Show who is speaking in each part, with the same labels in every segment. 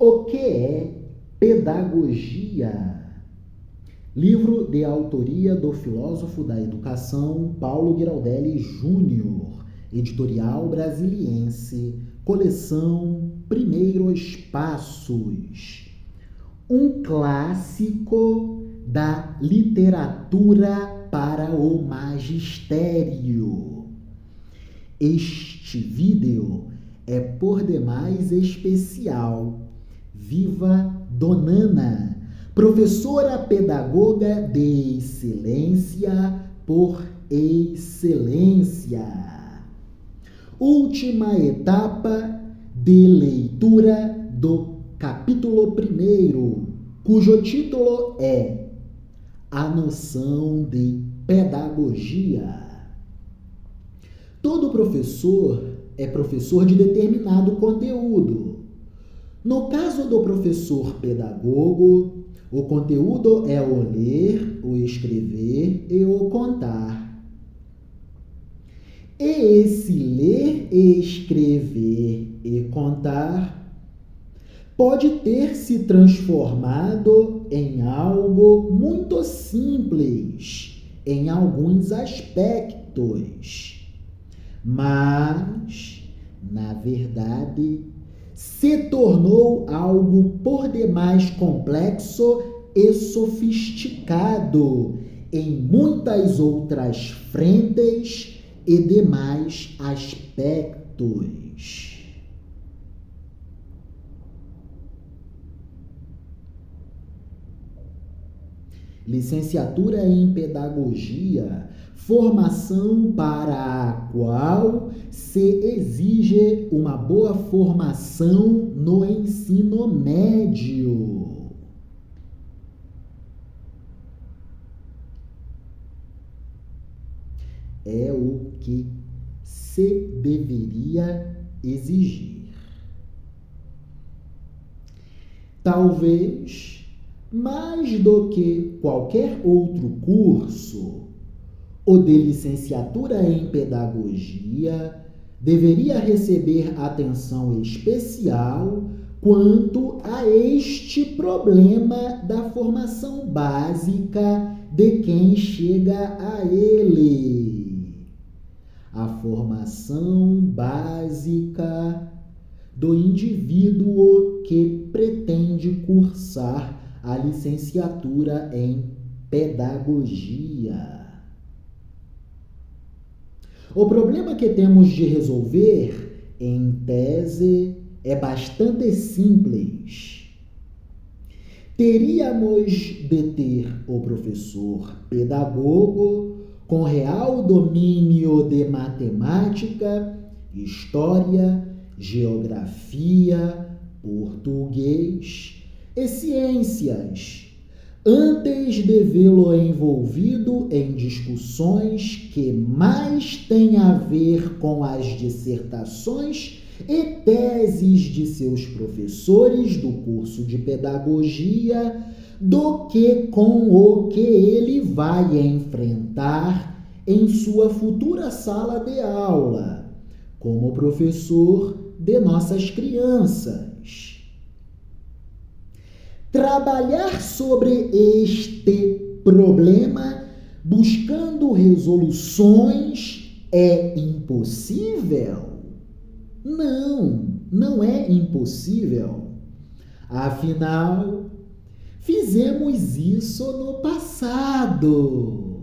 Speaker 1: O que é pedagogia? Livro de autoria do filósofo da educação Paulo Giraldelli Júnior, editorial Brasiliense, coleção Primeiros Passos. Um clássico da literatura para o magistério. Este vídeo é por demais especial. Viva Donana, professora pedagoga de excelência por excelência. Última etapa de leitura do capítulo 1, cujo título é A Noção de Pedagogia. Todo professor é professor de determinado conteúdo. No caso do professor pedagogo, o conteúdo é o ler, o escrever e o contar. E esse ler, escrever e contar pode ter se transformado em algo muito simples em alguns aspectos, mas, na verdade, se tornou algo por demais complexo e sofisticado em muitas outras frentes e demais aspectos. Licenciatura em Pedagogia, formação para a qual se exige uma boa formação no ensino médio. É o que se deveria exigir. Talvez, mais do que qualquer outro curso, o de licenciatura em pedagogia deveria receber atenção especial quanto a este problema da formação básica de quem chega a ele. A formação básica do indivíduo que pretende cursar a licenciatura em pedagogia. O problema que temos de resolver, em tese, é bastante simples. Teríamos de ter o professor pedagogo com real domínio de matemática, história, geografia, português e ciências, antes de vê-lo envolvido em discussões que mais têm a ver com as dissertações e teses de seus professores do curso de pedagogia do que com o que ele vai enfrentar em sua futura sala de aula, como professor de nossas crianças. Trabalhar sobre este problema buscando resoluções é impossível? Não é impossível. Afinal, fizemos isso no passado.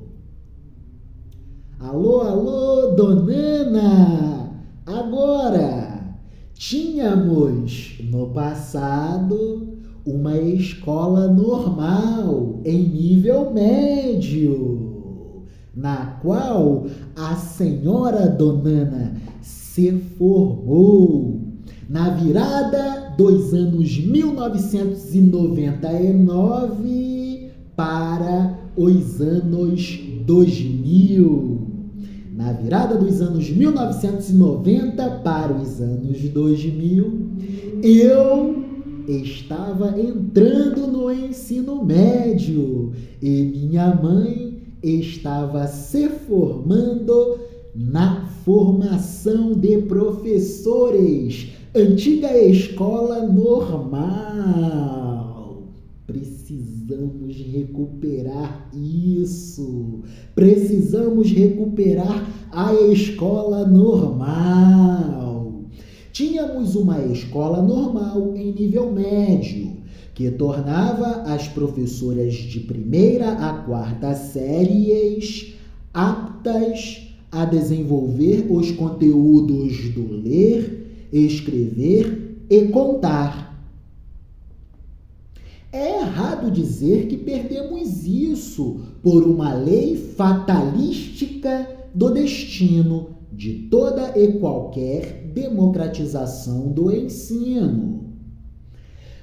Speaker 1: Alô, Donana! Agora, tínhamos no passado uma escola normal, em nível médio, na qual a senhora Donana se formou na virada dos anos 1999 para os anos 2000. Na virada dos anos 1990 para os anos 2000, eu estava entrando no ensino médio e minha mãe estava se formando na formação de professores Antiga escola normal. Precisamos recuperar isso. Precisamos recuperar a escola normal. Tínhamos uma escola normal em nível médio, que tornava as professoras de 1ª a 4ª séries aptas a desenvolver os conteúdos do ler, escrever e contar. É errado dizer que perdemos isso por uma lei fatalística do destino de toda e qualquer democratização do ensino.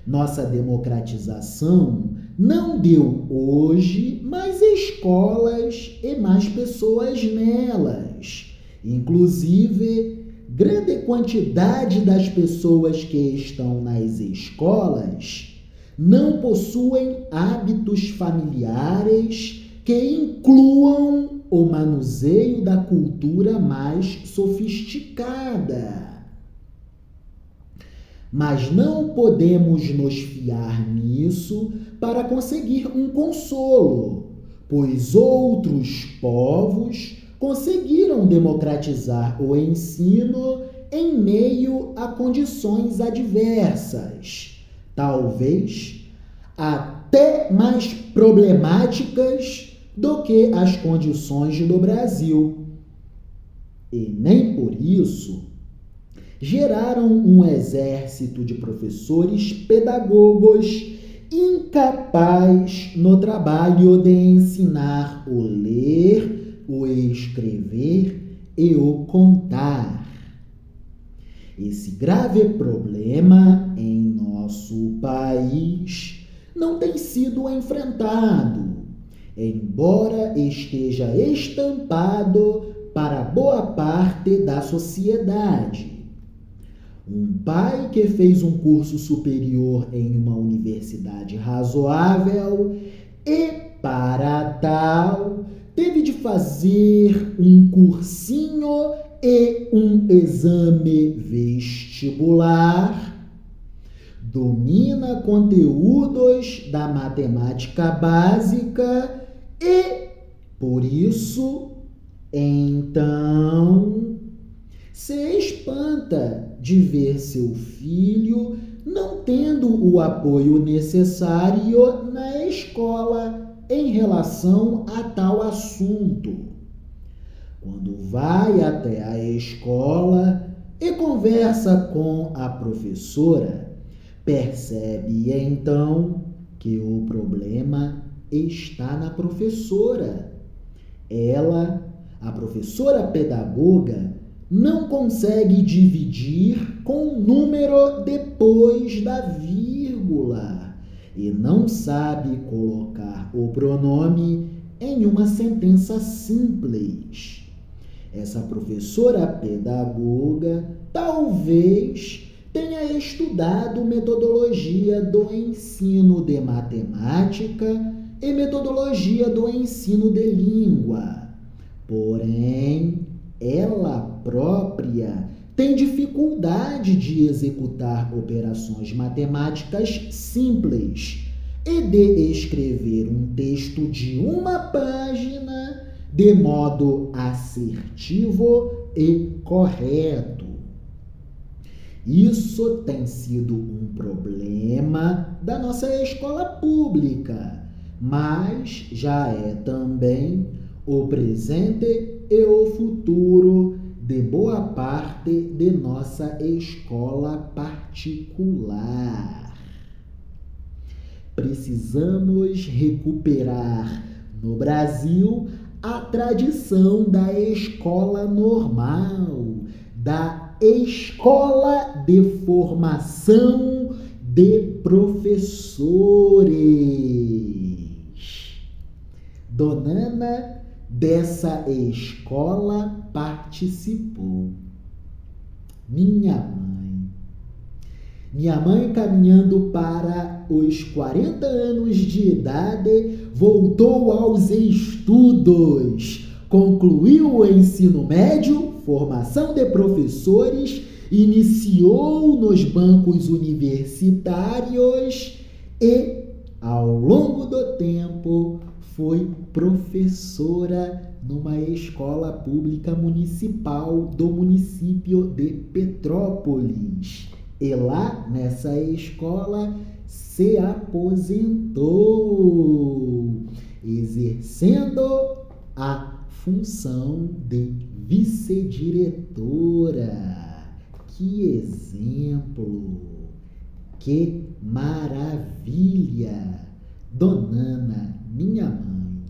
Speaker 1: Nossa democratização não deu hoje mais escolas e mais pessoas nelas. Inclusive, grande quantidade das pessoas que estão nas escolas não possuem hábitos familiares que incluam o manuseio da cultura mais sofisticada. Mas não podemos nos fiar nisso para conseguir um consolo, pois outros povos conseguiram democratizar o ensino em meio a condições adversas, talvez até mais problemáticas do que as condições do Brasil. E nem por isso geraram um exército de professores pedagogos incapaz no trabalho de ensinar o ler, o escrever e o contar. Esse grave problema em nosso país não tem sido enfrentado, embora esteja estampado para boa parte da sociedade. Um pai que fez um curso superior em uma universidade razoável e, para tal, teve de fazer um cursinho e um exame vestibular, domina conteúdos da matemática básica e, por isso, então, se espanta de ver seu filho não tendo o apoio necessário na escola em relação a tal assunto. Quando vai até a escola e conversa com a professora, percebe então que o problema está na professora. Ela, a professora pedagoga, não consegue dividir com número depois da vírgula e não sabe colocar o pronome em uma sentença simples. Essa professora pedagoga talvez tenha estudado metodologia do ensino de matemática e metodologia do ensino de língua. Porém, ela própria tem dificuldade de executar operações matemáticas simples e de escrever um texto de uma página de modo assertivo e correto. Isso tem sido um problema da nossa escola pública, mas já é também o presente e o futuro de boa parte de nossa escola particular. Precisamos recuperar no Brasil a tradição da escola normal, da escola de formação de professores. Donana dessa escola participou. Minha mãe, caminhando para os 40 anos de idade, voltou aos estudos, concluiu o ensino médio, formação de professores iniciou nos bancos universitários e, ao longo do tempo, foi professora numa escola pública municipal do município de Petrópolis. E lá, nessa escola, se aposentou, exercendo a função de vice-diretora. Que exemplo! Que maravilha! Dona Ana, minha mãe,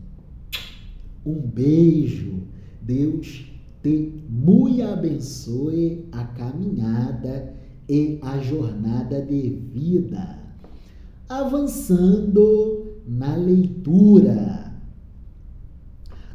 Speaker 1: um beijo. Deus te muito abençoe a caminhada e a jornada de vida. Avançando na leitura.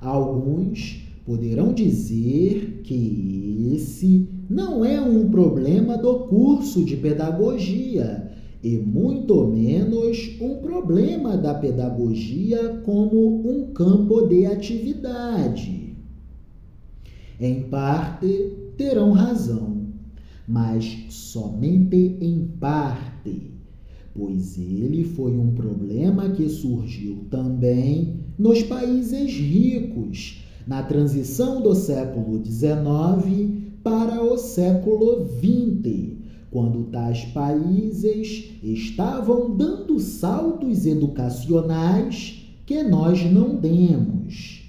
Speaker 1: Alguns poderão dizer que esse não é um problema do curso de pedagogia, e muito menos um problema da pedagogia como um campo de atividade. Em parte, terão razão, mas somente em parte, pois ele foi um problema que surgiu também nos países ricos, na transição do século XIX para o século XX, quando tais países estavam dando saltos educacionais que nós não demos.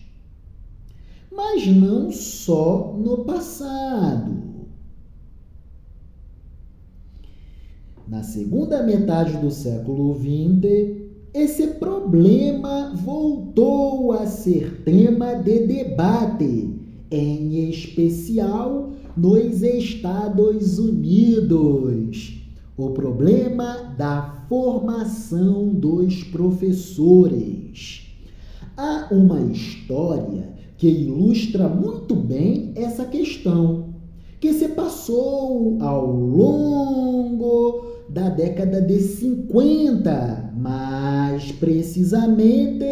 Speaker 1: Mas não só no passado. Na segunda metade do século XX, esse problema voltou a ser tema de debate, em especial nos Estados Unidos. O problema da formação dos professores. Há uma história que ilustra muito bem essa questão, que se passou ao longo da década de 50, mais precisamente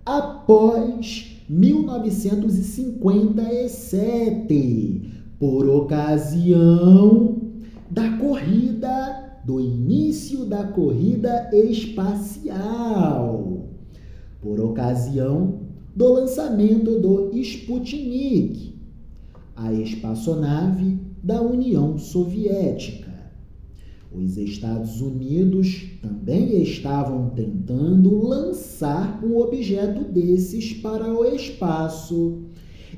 Speaker 1: após 1957, por ocasião do início da corrida espacial, por ocasião do lançamento do Sputnik, a espaçonave da União Soviética. Os Estados Unidos também estavam tentando lançar um objeto desses para o espaço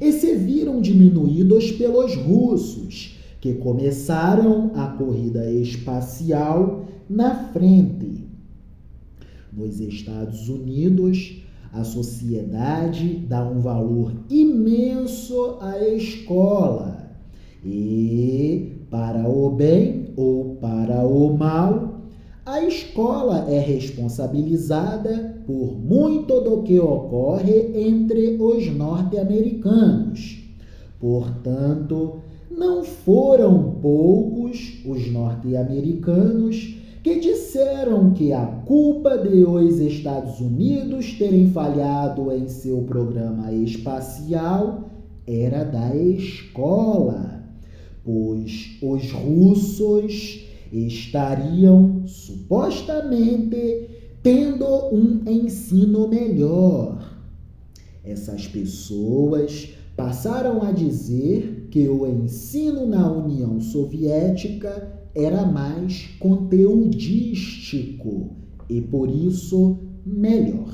Speaker 1: e se viram diminuídos pelos russos, que começaram a corrida espacial na frente. Nos Estados Unidos, a sociedade dá um valor imenso à escola e, para o bem ou para o mal, a escola é responsabilizada por muito do que ocorre entre os norte-americanos. Portanto, não foram poucos os norte-americanos que disseram que a culpa de os Estados Unidos terem falhado em seu programa espacial era da escola, pois os russos estariam supostamente tendo um ensino melhor. Essas pessoas passaram a dizer que o ensino na União Soviética era mais conteudístico e, por isso, melhor.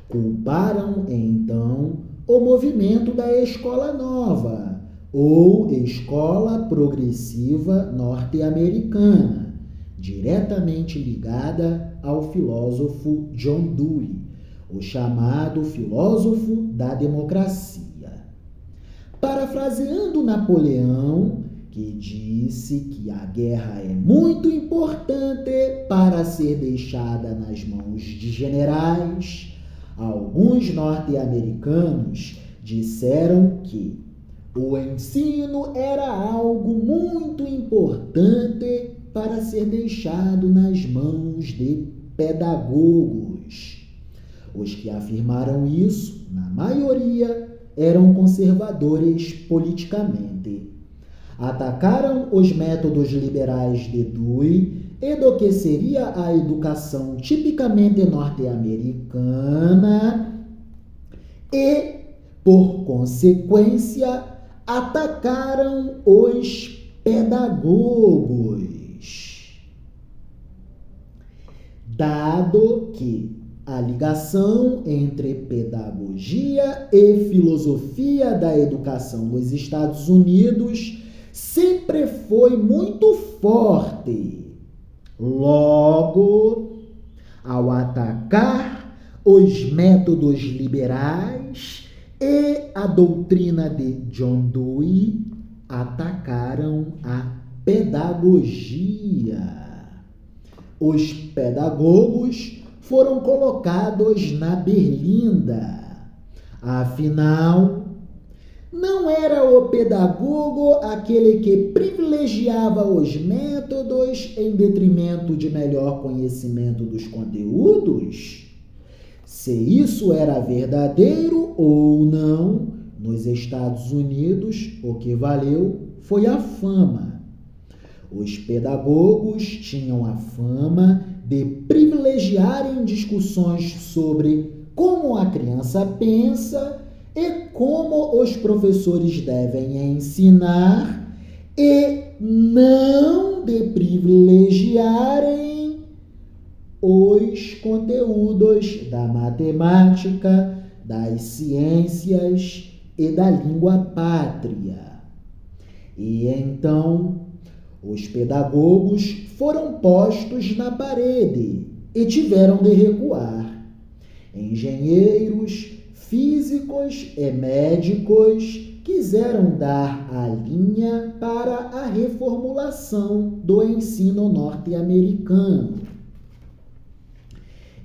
Speaker 1: Culparam, então, o movimento da Escola Nova, ou Escola Progressiva Norte-Americana, diretamente ligada ao filósofo John Dewey, o chamado filósofo da democracia. Parafraseando Napoleão, que disse que a guerra é muito importante para ser deixada nas mãos de generais, alguns norte-americanos disseram que o ensino era algo muito importante para ser deixado nas mãos de pedagogos. Os que afirmaram isso, na maioria, eram conservadores politicamente. Atacaram os métodos liberais de Dewey e do que seria a educação tipicamente norte-americana e, por consequência, atacaram os pedagogos. Dado que a ligação entre pedagogia e filosofia da educação nos Estados Unidos sempre foi muito forte. Logo, ao atacar os métodos liberais e a doutrina de John Dewey, atacaram a pedagogia. Os pedagogos foram colocados na berlinda. Afinal, não era o pedagogo aquele que privilegiava os métodos em detrimento de melhor conhecimento dos conteúdos? Se isso era verdadeiro ou não, nos Estados Unidos, o que valeu foi a fama. Os pedagogos tinham a fama de privilegiarem discussões sobre como a criança pensa e como os professores devem ensinar, e não de privilegiarem os conteúdos da matemática, das ciências e da língua pátria. E então, os pedagogos foram postos na parede e tiveram de recuar. Engenheiros, físicos e médicos quiseram dar a linha para a reformulação do ensino norte-americano.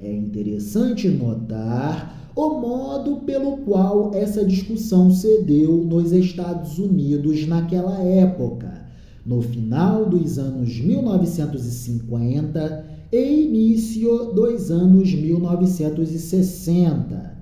Speaker 1: É interessante notar o modo pelo qual essa discussão se deu nos Estados Unidos naquela época, no final dos anos 1950 e início dos anos 1960.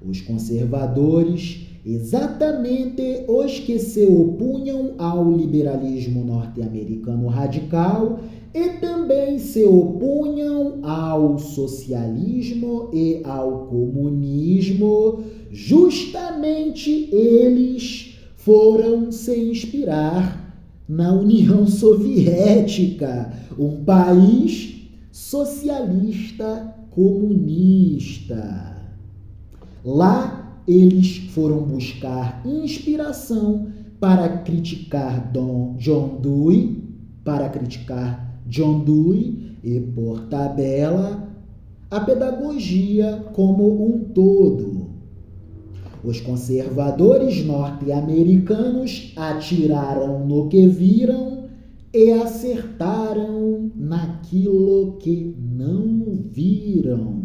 Speaker 1: Os conservadores, exatamente os que se opunham ao liberalismo norte-americano radical e também se opunham ao socialismo e ao comunismo, justamente eles foram se inspirar na União Soviética, um país socialista comunista. Lá eles foram buscar inspiração para criticar John Dewey e, por tabela, a pedagogia como um todo. Os conservadores norte-americanos atiraram no que viram e acertaram naquilo que não viram.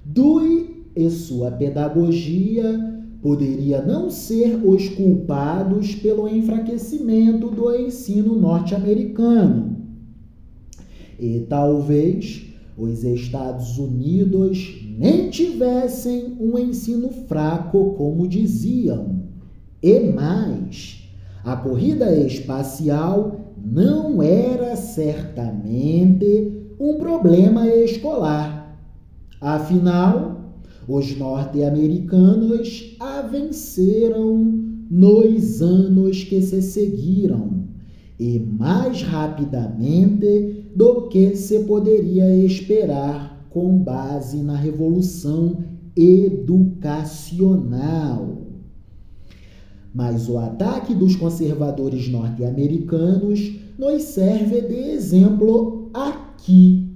Speaker 1: Dewey e sua pedagogia poderia não ser os culpados pelo enfraquecimento do ensino norte-americano. E talvez os Estados Unidos nem tivessem um ensino fraco, como diziam. E mais, a corrida espacial não era certamente um problema escolar. Afinal, os norte-americanos a venceram nos anos que se seguiram, e mais rapidamente do que se poderia esperar com base na Revolução Educacional. Mas o ataque dos conservadores norte-americanos nos serve de exemplo aqui,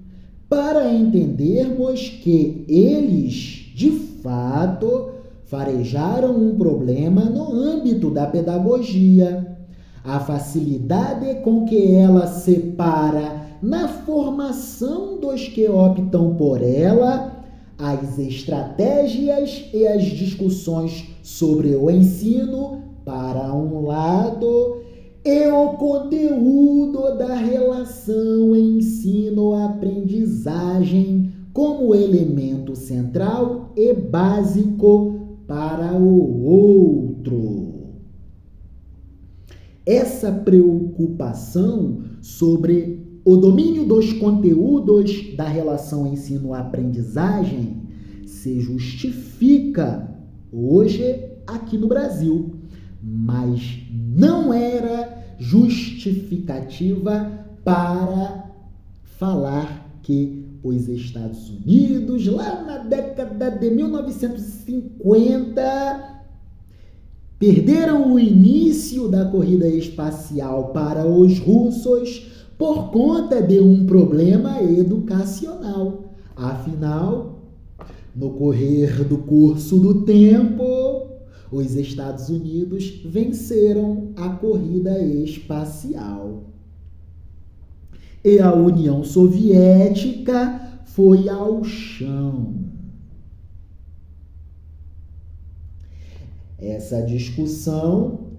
Speaker 1: para entendermos que eles, de fato, farejaram um problema no âmbito da pedagogia. A facilidade com que ela separa na formação dos que optam por ela as estratégias e as discussões sobre o ensino, para um lado, e o conteúdo da relação ensino-aprendizagem como elemento central e básico para o outro. essa preocupação sobre o domínio dos conteúdos da relação ensino-aprendizagem se justifica hoje aqui no Brasil, mas não era justificativa para falar que os Estados Unidos, lá na década de 1950, perderam o início da corrida espacial para os russos por conta de um problema educacional. Afinal, no correr do curso do tempo, os Estados Unidos venceram a corrida espacial. E a União Soviética foi ao chão. Essa discussão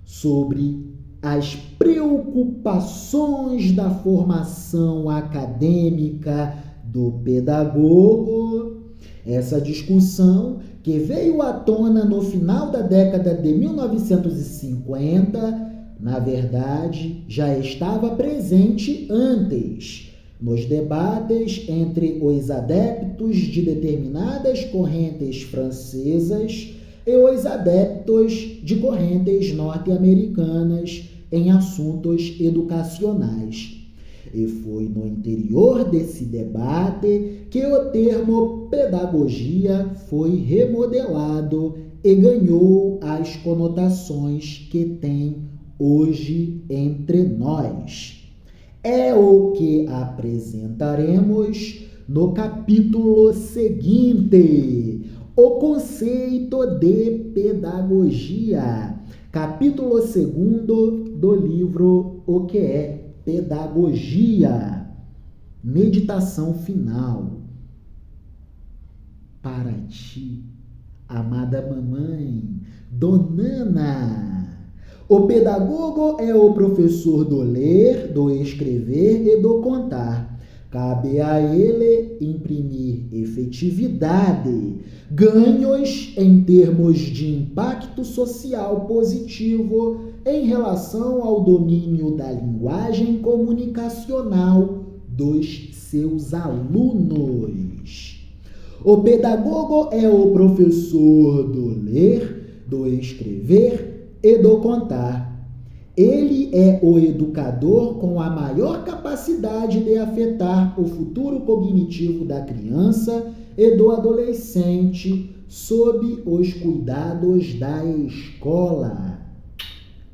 Speaker 1: sobre as preocupações da formação acadêmica do pedagogo, essa discussão que veio à tona no final da década de 1950, na verdade, já estava presente antes, nos debates entre os adeptos de determinadas correntes francesas e os adeptos de correntes norte-americanas em assuntos educacionais. E foi no interior desse debate que o termo pedagogia foi remodelado e ganhou as conotações que tem hoje entre nós. É o que apresentaremos no capítulo seguinte, o conceito de pedagogia. Capítulo 2 do livro O que é Pedagogia. Meditação final. Para ti, amada mamãe, Donana. O pedagogo é o professor do ler, do escrever e do contar. Cabe a ele imprimir efetividade, ganhos em termos de impacto social positivo em relação ao domínio da linguagem comunicacional dos seus alunos. O pedagogo é o professor do ler, do escrever e do contar. Ele é o educador com a maior capacidade de afetar o futuro cognitivo da criança e do adolescente sob os cuidados da escola.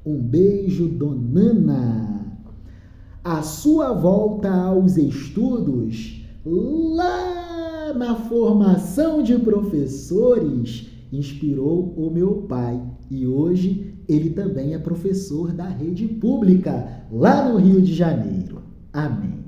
Speaker 1: Um beijo, Donana. A sua volta aos estudos, lá na formação de professores, inspirou o meu pai. E hoje ele também é professor da rede pública, lá no Rio de Janeiro. Amém.